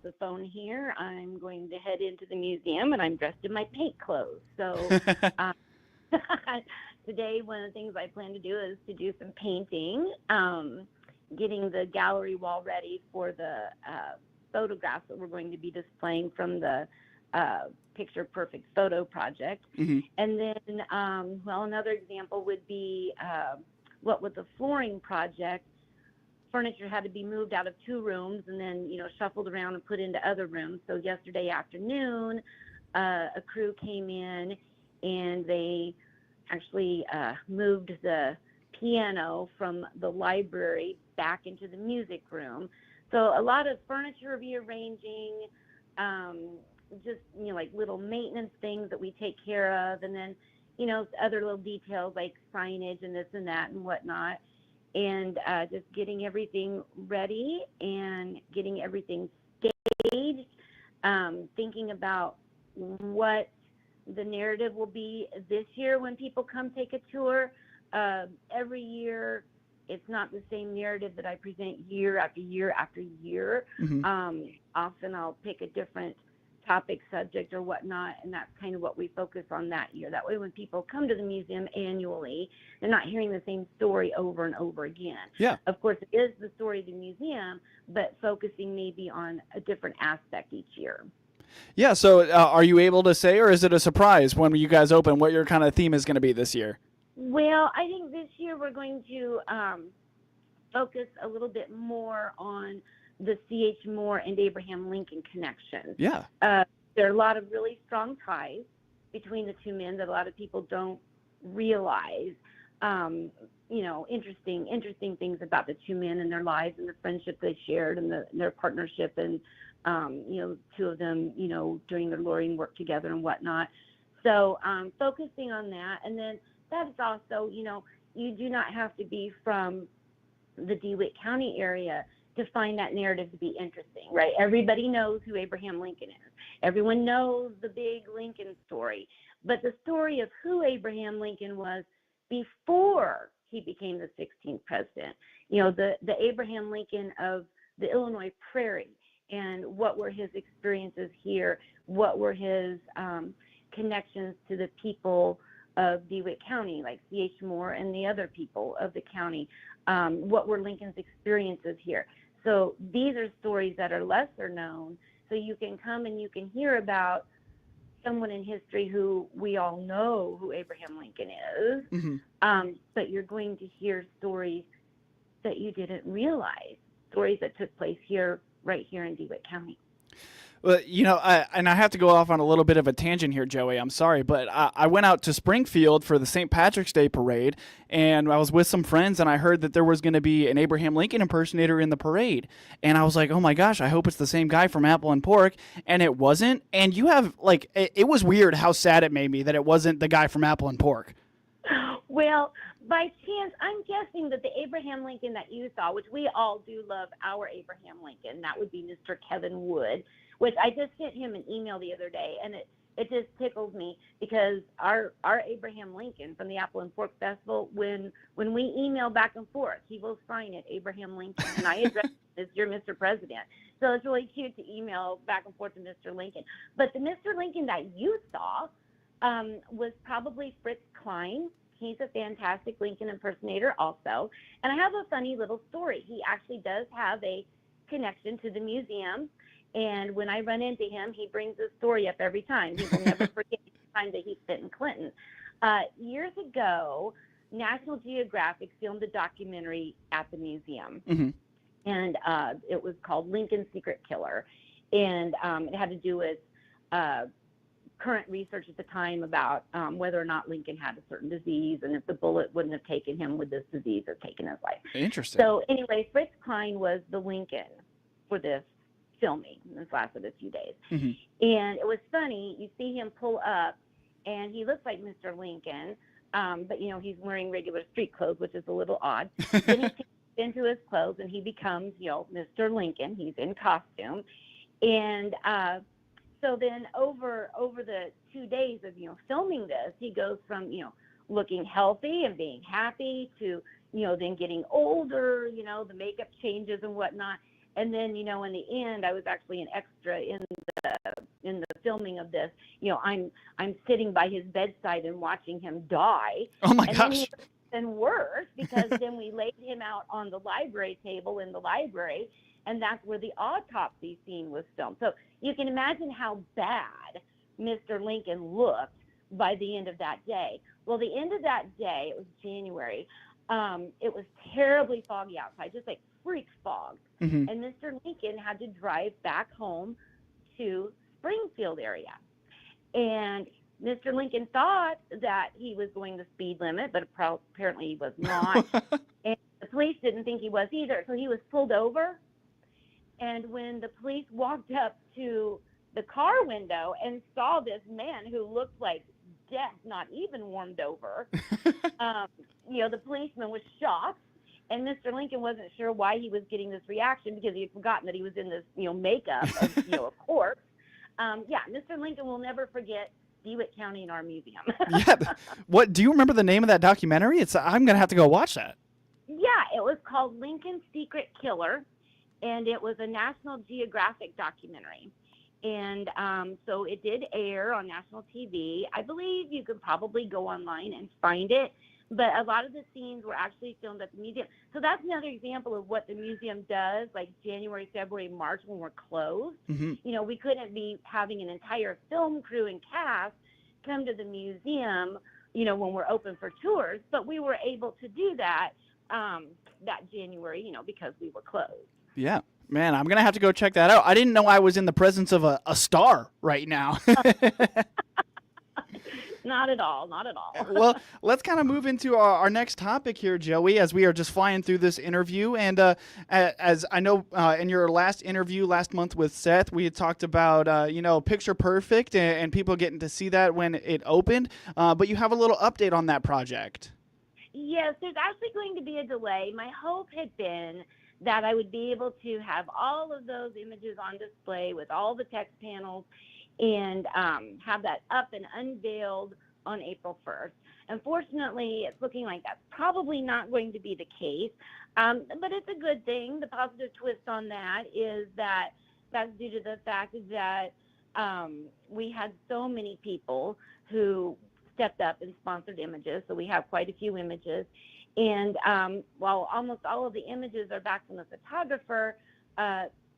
the phone here, I'm going to head into the museum, and I'm dressed in my paint clothes. So um, today, one of the things I plan to do is to do some painting, getting the gallery wall ready for the photographs that we're going to be displaying from the Picture Perfect Photo Project. Hmm. And then, well, another example would be what with the flooring project, furniture had to be moved out of 2 rooms and then, shuffled around and put into other rooms. So yesterday afternoon, a crew came in and they actually moved the piano from the library back into the music room. So a lot of furniture rearranging, just, like little maintenance things that we take care of. And then, other little details like signage and this and that and whatnot. And just getting everything ready and getting everything staged, thinking about what the narrative will be this year when people come take a tour. Every year, it's not the same narrative that I present year after year after year. Hmm. Often I'll pick a different topic, subject, or whatnot, and that's kind of what we focus on that year. That way, when people come to the museum annually, they're not hearing the same story over and over again. Yeah. Of course, it is the story of the museum, but focusing maybe on a different aspect each year. Yeah. So are you able to say, or is it a surprise when you guys open, what your kind of theme is going to be this year? Well, I think this year we're going to focus a little bit more on the C.H. Moore and Abraham Lincoln connection. Yeah. There are a lot of really strong ties between the two men that a lot of people don't realize. Interesting things about the two men and their lives and the friendship they shared and their partnership and, two of them, doing their lawyering work together and whatnot. So focusing on that. And then that is also, you do not have to be from the DeWitt County area to find that narrative to be interesting, right? Everybody knows who Abraham Lincoln is. Everyone knows the big Lincoln story. But the story of who Abraham Lincoln was before he became the 16th president, the Abraham Lincoln of the Illinois Prairie, and what were his experiences here, what were his connections to the people of DeWitt County, like C.H. Moore and the other people of the county, what were Lincoln's experiences here. So these are stories that are lesser known, so you can come and you can hear about someone in history who we all know who Abraham Lincoln is, Hmm. but you're going to hear stories that you didn't realize, stories that took place here, right here in DeWitt County. Well, I have to go off on a little bit of a tangent here, Joey. I'm sorry, but I went out to Springfield for the St. Patrick's Day parade, and I was with some friends, and I heard that there was going to be an Abraham Lincoln impersonator in the parade, and I was like, oh my gosh, I hope it's the same guy from Apple and Pork, and it wasn't. And you have it was weird how sad it made me that it wasn't the guy from Apple and Pork. Well, by chance, I'm guessing that the Abraham Lincoln that you saw, which we all do love our Abraham Lincoln, that would be Mr. Kevin Wood, which I just sent him an email the other day, and it just tickles me because our Abraham Lincoln from the Apple and Pork Festival, when we email back and forth, he will sign it Abraham Lincoln, and I address it as dear Mr. President. So it's really cute to email back and forth to Mr. Lincoln. But the Mr. Lincoln that you saw was probably Fritz Klein. He's a fantastic Lincoln impersonator also. And I have a funny little story. He actually does have a connection to the museum. And when I run into him, he brings this story up every time. He will never forget the time that he spent in Clinton. Years ago, National Geographic filmed a documentary at the museum. Hmm. And it was called Lincoln's Secret Killer. And it had to do with current research at the time about whether or not Lincoln had a certain disease, and if the bullet wouldn't have taken him, would this disease have taken his life? Interesting. So anyway, Fritz Klein was the Lincoln for this filming. This lasted a few days. Hmm. And it was funny. You see him pull up, and he looks like Mr. Lincoln, but, he's wearing regular street clothes, which is a little odd. Then he changes into his clothes, and he becomes, Mr. Lincoln. He's in costume. And so then over the 2 days of, filming this, he goes from, looking healthy and being happy to, then getting older, the makeup changes and whatnot. And then, in the end, I was actually an extra in the filming of this. I'm sitting by his bedside and watching him die. Oh my and gosh. Then he was even worse, because then we laid him out on the library table in the library, and that's where the autopsy scene was filmed. So you can imagine how bad Mr. Lincoln looked by the end of that day. Well, the end of that day, it was January. It was terribly foggy outside, just like freak fog. Mm-hmm. And Mr. Lincoln had to drive back home to Springfield area. And Mr. Lincoln thought that he was going the speed limit, but apparently he was not. And the police didn't think he was either. So he was pulled over. And when the police walked up to the car window and saw this man who looked like death, not even warmed over, the policeman was shocked. And Mr. Lincoln wasn't sure why he was getting this reaction, because he had forgotten that he was in this, makeup of, a corpse. Mr. Lincoln will never forget DeWitt County in our museum. Yeah. What do you remember the name of that documentary? I'm gonna have to go watch that. Yeah, it was called Lincoln's Secret Killer, and it was a National Geographic documentary. And so it did air on national TV. I believe you could probably go online and find it. But a lot of the scenes were actually filmed at the museum. So that's another example of what the museum does, like January, February, March, when we're closed. Mm-hmm. We couldn't be having an entire film crew and cast come to the museum, when we're open for tours. But we were able to do that that January, because we were closed. Yeah. Man, I'm going to have to go check that out. I didn't know I was in the presence of a star right now. Not at all. Not at all. Well, let's kind of move into our next topic here, Joey, as we are just flying through this interview. And as I know in your last interview last month with Seth, we had talked about, Picture Perfect and people getting to see that when it opened. But you have a little update on that project. Yes, there's actually going to be a delay. My hope had been that I would be able to have all of those images on display with all the text panels and have that up and unveiled on April 1st. Unfortunately, it's looking like that's probably not going to be the case, but it's a good thing. The positive twist on that is that that's due to the fact that we had so many people who stepped up and sponsored images, so we have quite a few images. And while almost all of the images are back from the photographer,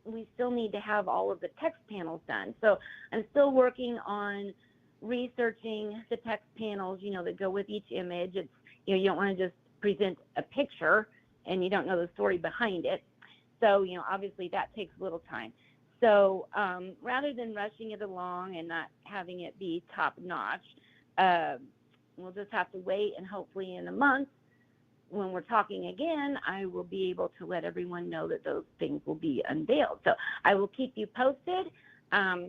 we still need to have all of the text panels done. So I'm still working on researching the text panels, that go with each image. It's, you don't want to just present a picture and you don't know the story behind it. So, obviously that takes a little time. So rather than rushing it along and not having it be top notch, we'll just have to wait, and hopefully in a month, when we're talking again, I will be able to let everyone know that those things will be unveiled. So I will keep you posted.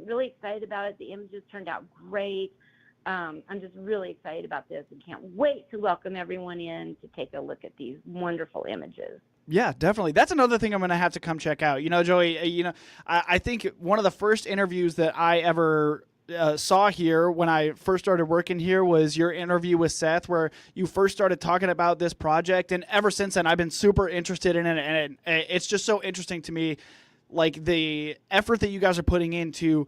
Really excited about it. The images turned out great. I'm just really excited about this and can't wait to welcome everyone in to take a look at these wonderful images. Yeah, definitely. That's another thing I'm going to have to come check out. Joey, I think one of the first interviews that I ever saw here when I first started working here was your interview with Seth, where you first started talking about this project, and ever since then I've been super interested in it, and it's just so interesting to me, like the effort that you guys are putting into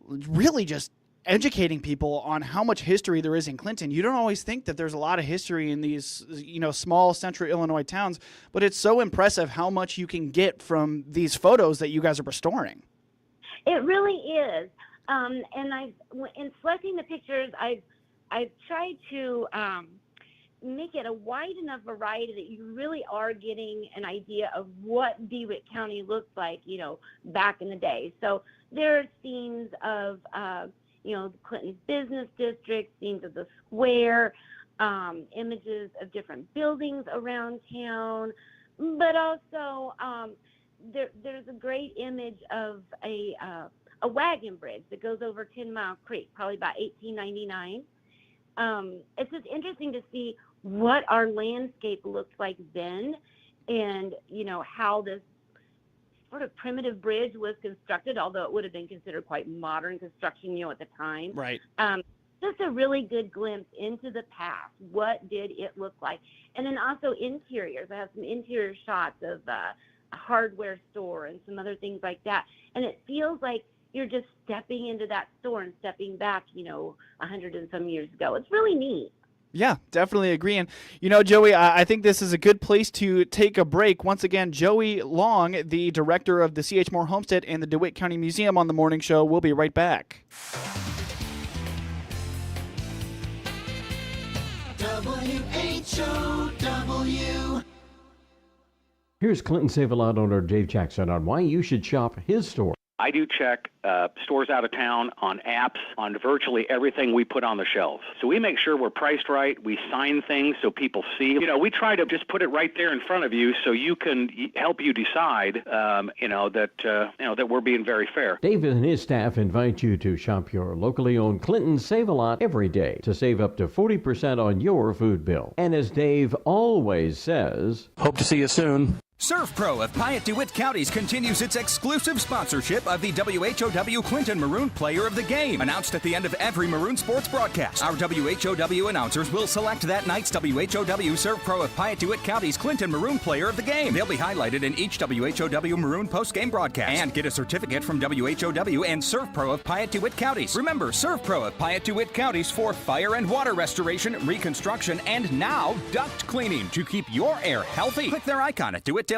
really just educating people on how much history there is in Clinton. You don't always think that there's a lot of history in these, small central Illinois towns, but it's so impressive how much you can get from these photos that you guys are restoring. It really is. And in selecting the pictures, I've tried to make it a wide enough variety that you really are getting an idea of what DeWitt County looked like, back in the day. So there are scenes of, Clinton's business district, scenes of the square, images of different buildings around town, but also there's a great image of a wagon bridge that goes over 10 Mile Creek, probably about 1899. It's just interesting to see what our landscape looked like then, and how this sort of primitive bridge was constructed, although it would have been considered quite modern construction, at the time. Right. Just a really good glimpse into the past. What did it look like? And then also interiors. I have some interior shots of hardware store and some other things like that. And it feels like you're just stepping into that store and stepping back, 100 and some years ago. It's really neat. Yeah, definitely agree. And, Joey, I think this is a good place to take a break. Once again, Joey Long, the director of the C.H. Moore Homestead and the DeWitt County Museum on the morning show. We'll be right back. WHOW. Here's Clinton Save-A-Lot owner Dave Jackson on why you should shop his store. I do check stores out of town on apps, on virtually everything we put on the shelves. So we make sure we're priced right. We sign things so people see. We try to just put it right there in front of you so you can help you decide, that we're being very fair. Dave and his staff invite you to shop your locally owned Clinton Save-A-Lot every day to save up to 40% on your food bill. And as Dave always says, hope to see you soon. Surf Pro of Piatt DeWitt Counties continues its exclusive sponsorship of the WHOW Clinton Maroon Player of the Game, announced at the end of every Maroon sports broadcast. Our WHOW announcers will select that night's WHOW Surf Pro of Piatt DeWitt Counties Clinton Maroon Player of the Game. They'll be highlighted in each WHOW Maroon post-game broadcast and get a certificate from WHOW and Surf Pro of Piatt DeWitt Counties. Remember, Surf Pro of Piatt DeWitt Counties for fire and water restoration, reconstruction, and now duct cleaning to keep your air healthy. Click their icon at DeWittDailyNews.com.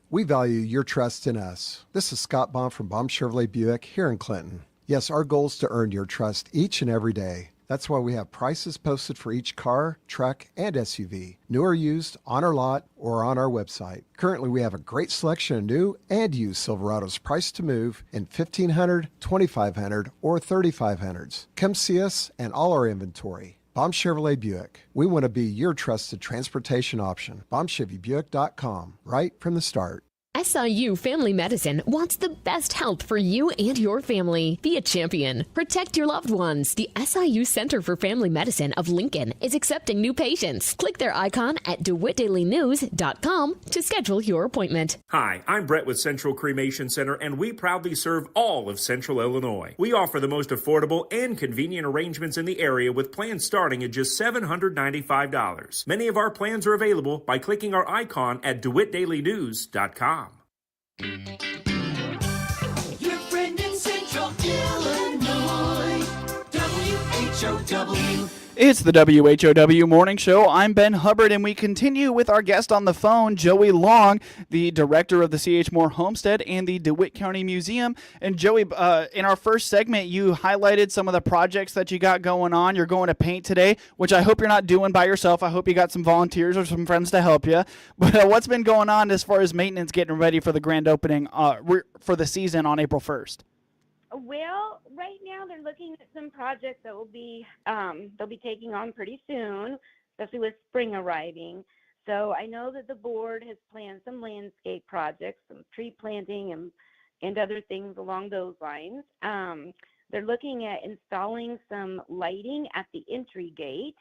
We value your trust in us. This is Scott Baum from Baum Chevrolet Buick here in Clinton. Yes, our goal is to earn your trust each and every day. That's why we have prices posted for each car, truck, and SUV, new or used, on our lot or on our website. Currently, we have a great selection of new and used Silverados priced to move in 1500, 2500, or 3500s. Come see us and all our inventory. Baum Chevrolet Buick. We want to be your trusted transportation option. BaumChevyBuick.com, right from the start. SIU Family Medicine wants the best health for you and your family. Be a champion. Protect your loved ones. The SIU Center for Family Medicine of Lincoln is accepting new patients. Click their icon at DeWittDailyNews.com to schedule your appointment. Hi, I'm Brett with Central Cremation Center, and we proudly serve all of Central Illinois. We offer the most affordable and convenient arrangements in the area with plans starting at just $795. Many of our plans are available by clicking our icon at DeWittDailyNews.com. Your friend in Central Illinois, WHOW. It's the WHOW Morning Show. I'm Ben Hubbard, and we continue with our guest on the phone, Joey Long, the director of the C.H. Moore Homestead and the DeWitt County Museum. And Joey, in our first segment, you highlighted some of the projects that you got going on. You're going to paint today, which I hope you're not doing by yourself. I hope you got some volunteers or some friends to help you. But what's been going on as far as maintenance getting ready for the grand opening for the season on April 1st? Well, right now they're looking at some projects that will be they'll be taking on pretty soon, especially with spring arriving. So I know that the board has planned some landscape projects, some tree planting and other things along those lines. They're looking at installing some lighting at the entry gate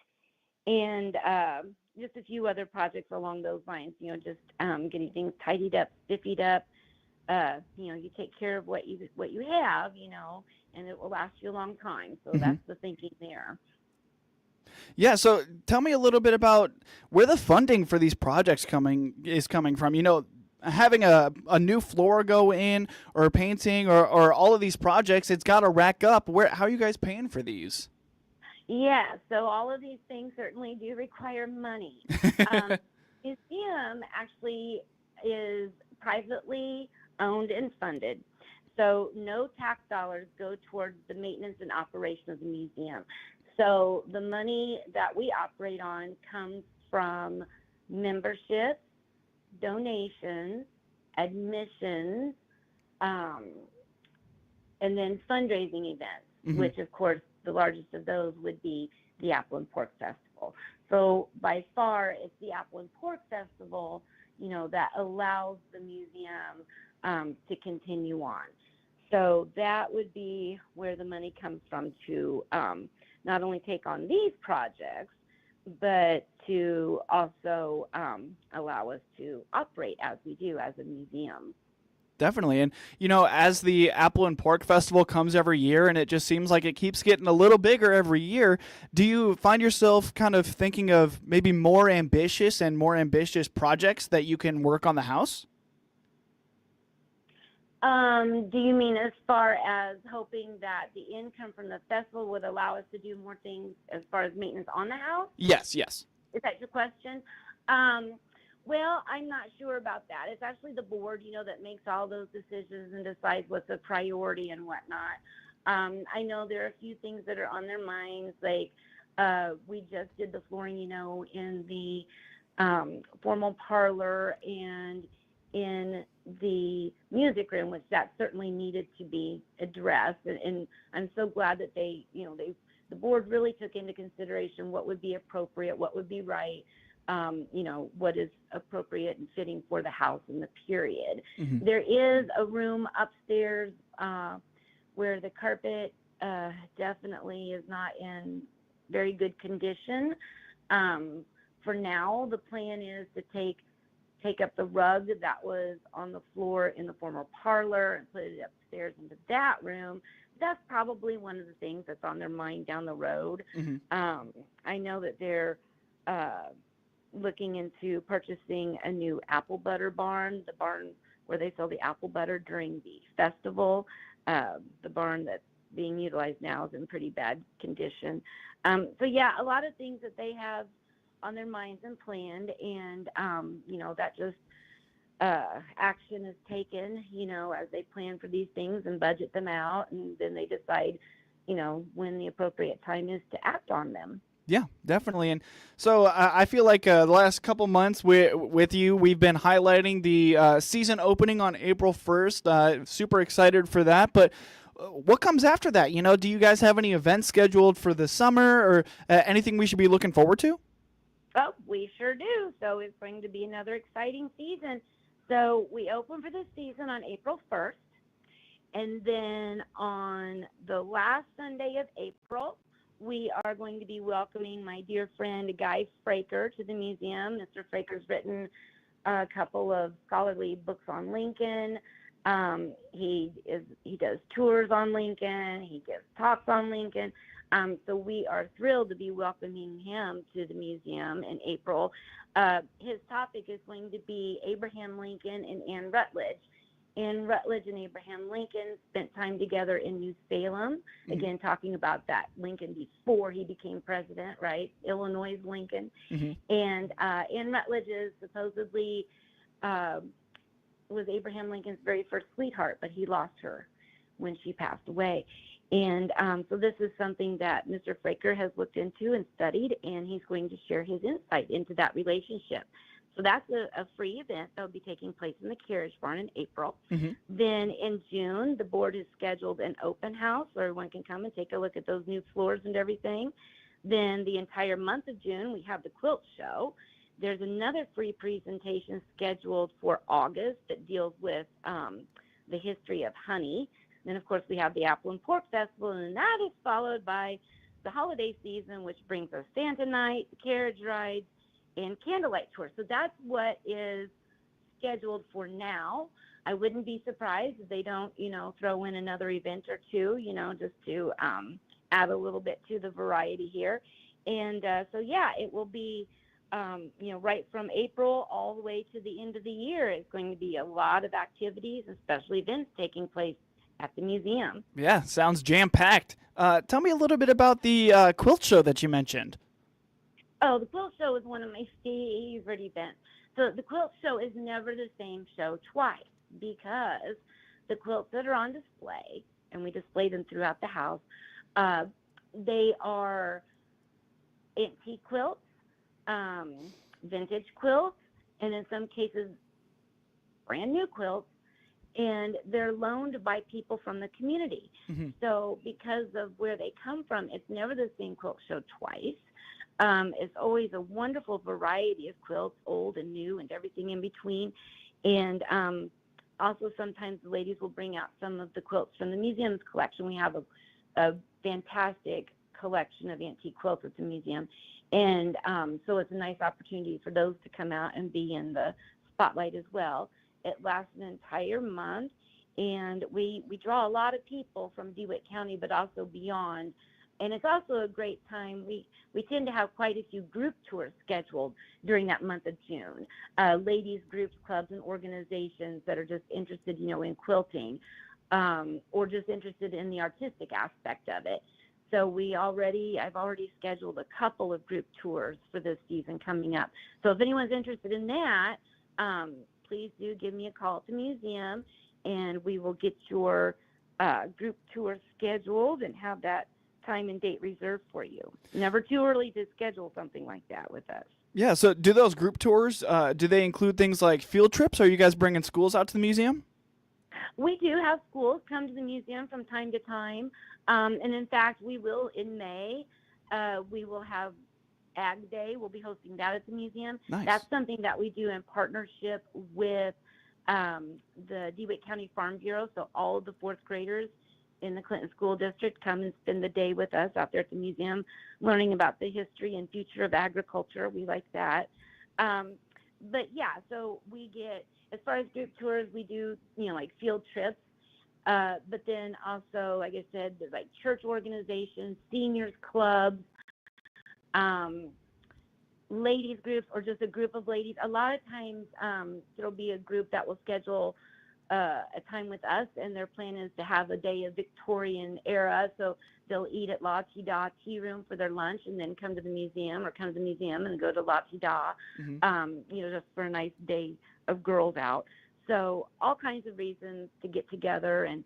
and just a few other projects along those lines, just getting things tidied up, stiffied up. You take care of what you have, and it will last you a long time. So that's the thinking there. Yeah. So tell me a little bit about where the funding for these projects is coming from. Having a new floor go in or painting or all of these projects, it's got to rack up. How are you guys paying for these? Yeah. So all of these things certainly do require money. Museum actually is privately owned and funded. So no tax dollars go towards the maintenance and operation of the museum. So the money that we operate on comes from memberships, donations, admissions, and then fundraising events, which of course the largest of those would be the Apple and Pork Festival. So by far it's the Apple and Pork Festival, that allows the museum to continue on. So that would be where the money comes from to not only take on these projects, but to also allow us to operate as we do as a museum. Definitely. And, as the Apple and Pork Festival comes every year and it just seems like it keeps getting a little bigger every year, do you find yourself kind of thinking of maybe more ambitious projects that you can work on the house? Do you mean as far as hoping that the income from the festival would allow us to do more things as far as maintenance on the house? Yes. Is that your question? Well, I'm not sure about that. It's actually the board, that makes all those decisions and decides what's a priority and whatnot. I know there are a few things that are on their minds, like we just did the flooring, in the formal parlor and in the music room, which that certainly needed to be addressed. And I'm so glad that the board really took into consideration what would be appropriate, what would be right, what is appropriate and fitting for the house in the period. Mm-hmm. There is a room upstairs where the carpet definitely is not in very good condition. For now, the plan is to take up the rug that was on the floor in the formal parlor and put it upstairs into that room. That's probably one of the things that's on their mind down the road. Mm-hmm. I know that they're looking into purchasing a new apple butter barn, the barn where they sell the apple butter during the festival. The barn that's being utilized now is in pretty bad condition. So yeah, a lot of things that they have on their minds and planned, and that just action is taken, as they plan for these things and budget them out, and then they decide, when the appropriate time is to act on them. Yeah, definitely. And so I feel like the last couple months with you, we've been highlighting the season opening on April 1st. Super excited for that. But what comes after that? Do you guys have any events scheduled for the summer or anything we should be looking forward to? Oh, we sure do. So it's going to be another exciting season. So we open for this season on April 1st. And then on the last Sunday of April, we are going to be welcoming my dear friend Guy Fraker to the museum. Mr. Fraker's written a couple of scholarly books on Lincoln. He does tours on Lincoln. He gives talks on Lincoln. So we are thrilled to be welcoming him to the museum in April. His topic is going to be Abraham Lincoln and Anne Rutledge. Anne Rutledge and Abraham Lincoln spent time together in New Salem, again, talking about that Lincoln before he became president, right? Illinois' Lincoln. Mm-hmm. And Anne Rutledge is supposedly was Abraham Lincoln's very first sweetheart, but he lost her when she passed away. And so this is something that Mr. Fraker has looked into and studied, and he's going to share his insight into that relationship. So that's a free event that will be taking place in the Carriage Barn in April. Mm-hmm. Then in June, the board has scheduled an open house where everyone can come and take a look at those new floors and everything. Then the entire month of June, we have the quilt show. There's another free presentation scheduled for August that deals with the history of honey. Then, of course, we have the Apple and Pork Festival, and that is followed by the holiday season, which brings us Santa Night, the carriage rides, and candlelight tours. So that's what is scheduled for now. I wouldn't be surprised if they don't, throw in another event or two, just to add a little bit to the variety here. And so, yeah, it will be, right from April all the way to the end of the year. It's going to be a lot of activities and special events taking place at the museum. Yeah, sounds jam-packed. Tell me a little bit about the quilt show that you mentioned. Oh, the quilt show is one of my favorite events. So the quilt show is never the same show twice because the quilts that are on display, and we display them throughout the house, they are antique quilts, vintage quilts, and in some cases, brand new quilts, and they're loaned by people from the community. Mm-hmm. So because of where they come from, it's never the same quilt show twice. It's always a wonderful variety of quilts, old and new and everything in between. And also sometimes the ladies will bring out some of the quilts from the museum's collection. We have a fantastic collection of antique quilts at the museum. And so it's a nice opportunity for those to come out and be in the spotlight as well. It lasts an entire month, and we draw a lot of people from DeWitt County, but also beyond And it's also a great time. We tend to have quite a few group tours scheduled during that month of June. Ladies groups, clubs, and organizations that are just interested, in quilting, or just interested in the artistic aspect of it. So I've already scheduled a couple of group tours for this season coming up. So if anyone's interested in that, please do give me a call at the museum, and we will get your group tour scheduled and have that time and date reserved for you. Never too early to schedule something like that with us. Yeah, so do those group tours, do they include things like field trips? Are you guys bringing schools out to the museum? We do have schools come to the museum from time to time. And in fact, we will in May, we will have Ag Day. We'll be hosting that at the museum. Nice. That's something that we do in partnership with the DeWitt County Farm Bureau. So all of the fourth graders in the Clinton School District come and spend the day with us out there at the museum, learning about the history and future of agriculture. We like that. But yeah, so we get, as far as group tours, we do, like field trips. But then also, like I said, there's like church organizations, seniors clubs, ladies groups, or just a group of ladies. A lot of times there'll be a group that will schedule a time with us, and their plan is to have a day of Victorian era. So they'll eat at La Ti Da Tea Room for their lunch, and then come to the museum, or come to the museum and go to La Ti Da, just for a nice day of girls out. So all kinds of reasons to get together and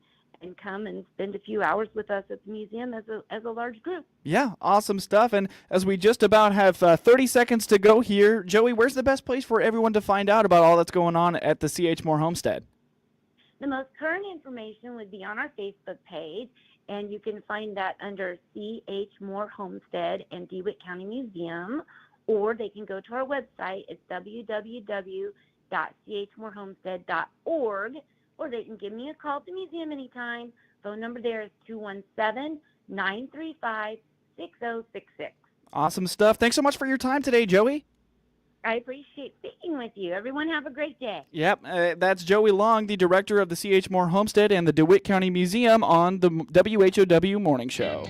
come and spend a few hours with us at the museum as a large group. Yeah, awesome stuff. And as we just about have 30 seconds to go here, Joey, where's the best place for everyone to find out about all that's going on at the C.H. Moore Homestead? The most current information would be on our Facebook page, and you can find that under C.H. Moore Homestead and DeWitt County Museum, or they can go to our website. It's www.chmoorehomestead.org, or they can give me a call at the museum anytime. Phone number there is 217-935-6066. Awesome stuff. Thanks so much for your time today, Joey. I appreciate speaking with you. Everyone have a great day. Yep, that's Joey Long, the director of the C.H. Moore Homestead and the DeWitt County Museum on the WHOW Morning Show.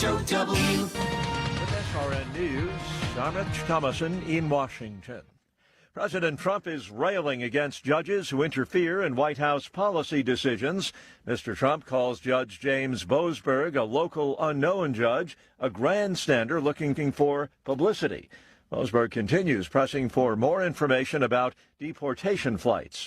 WHOW. With SRN News, I'm Rich Thomason in Washington. President Trump is railing against judges who interfere in White House policy decisions. Mr. Trump calls Judge James Boasberg, a local unknown judge, a grandstander looking for publicity. Boasberg continues pressing for more information about deportation flights.